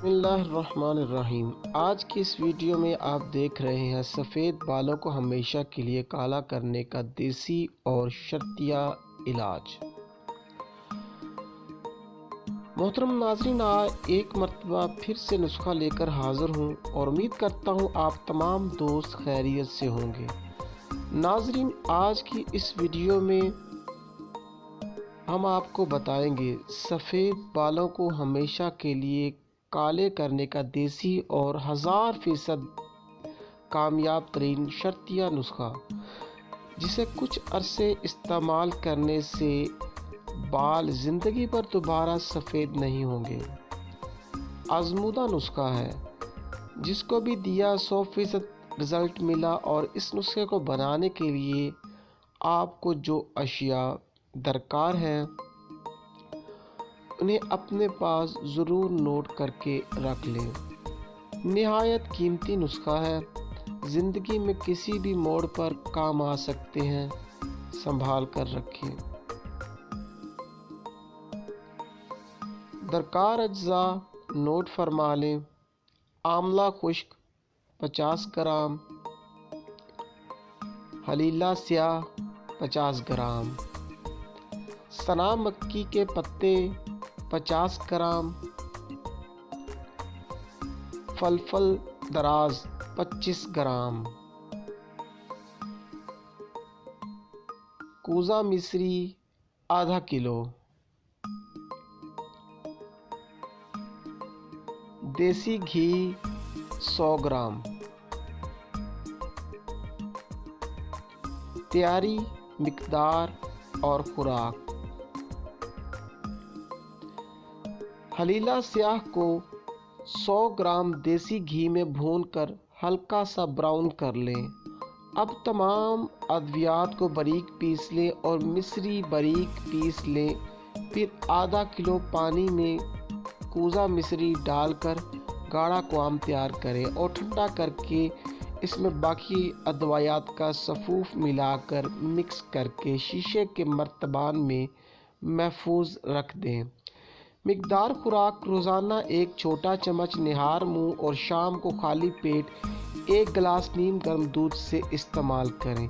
बिस्मिल्लाहिर्रहमानिर्रहीम। आज की इस वीडियो में आप देख रहे हैं सफ़ेद बालों को हमेशा के लिए काला करने का देसी और शर्तिया इलाज। मोहतरम नाज़रीन, आज एक मरतबा फिर से नुस्खा लेकर हाज़िर हूँ और उम्मीद करता हूँ आप तमाम दोस्त खैरियत से होंगे। नाज़रीन, आज की इस वीडियो में हम आपको बताएंगे सफ़ेद बालों को हमेशा के लिए काले करने का देसी और 1000% कामयाब तरीन शर्तिया नुस्खा, जिसे कुछ अरसे इस्तेमाल करने से बाल ज़िंदगी भर दोबारा सफ़ेद नहीं होंगे। आज़मूदा नुस्खा है, जिसको भी दिया 100% रिज़ल्ट मिला। और इस नुस्खे को बनाने के लिए आपको जो अशिया दरकार है उन्हें अपने पास ज़रूर नोट करके रख लें। निहायत कीमती नुस्खा है, ज़िंदगी में किसी भी मोड़ पर काम आ सकते हैं, संभाल कर रखें। दरकार अज्जा नोट फरमा लें। आंवला खुश्क 50 ग्राम, हलीला स्याह 50 ग्राम, सना मक्की के पत्ते 50 ग्राम, फलफल दराज 25 ग्राम, कूजा मिश्री आधा किलो, देसी घी 100 ग्राम। तैयारी, मिकदार और खुराक। हलीला स्याह को 100 ग्राम देसी घी में भूनकर हल्का सा ब्राउन कर लें। अब तमाम अद्वियात को बारीक पीस लें और मिश्री बारीक पीस लें। फिर आधा किलो पानी में कूजा मिश्री डालकर गाढ़ा क्वाम तैयार करें और ठंडा करके इसमें बाकी अद्वियात का सफूफ मिलाकर मिक्स करके शीशे के मर्तबान में महफूज रख दें। मिकदार खुराक, रोज़ाना एक छोटा चम्मच निहार मुंह और शाम को खाली पेट 1 गिलास नीम गर्म दूध से इस्तेमाल करें।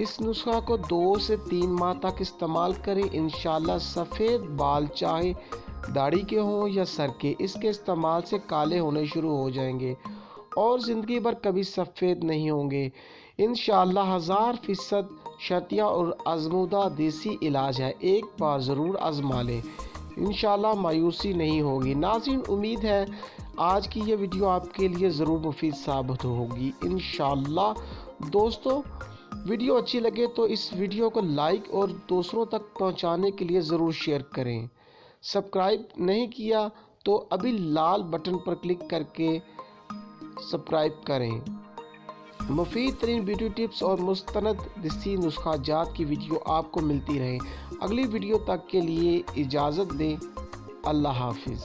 इस नुस्खा को 2 से 3 माह तक इस्तेमाल करें। इंशाल्लाह सफ़ेद बाल चाहे दाढ़ी के हों या सर के, इसके इस्तेमाल से काले होने शुरू हो जाएंगे और ज़िंदगी भर कभी सफ़ेद नहीं होंगे। इंशाल्लाह 1000% शर्तिया और आज़मूदा देसी इलाज है, एक बार ज़रूर आज़मा लें, इंशाल्लाह मायूसी नहीं होगी। नाज़रीन, उम्मीद है आज की ये वीडियो आपके लिए ज़रूर मुफीद साबित होगी इंशाल्लाह। दोस्तों, वीडियो अच्छी लगे तो इस वीडियो को लाइक और दूसरों तक पहुंचाने के लिए ज़रूर शेयर करें। सब्सक्राइब नहीं किया तो अभी लाल बटन पर क्लिक करके सब्सक्राइब करें। मुफीद तरीन ब्यूटी टिप्स और मुस्तनद देसी नुस्खा जात की वीडियो आपको मिलती रहे। अगली वीडियो तक के लिए इजाज़त दें। अल्लाह हाफिज़।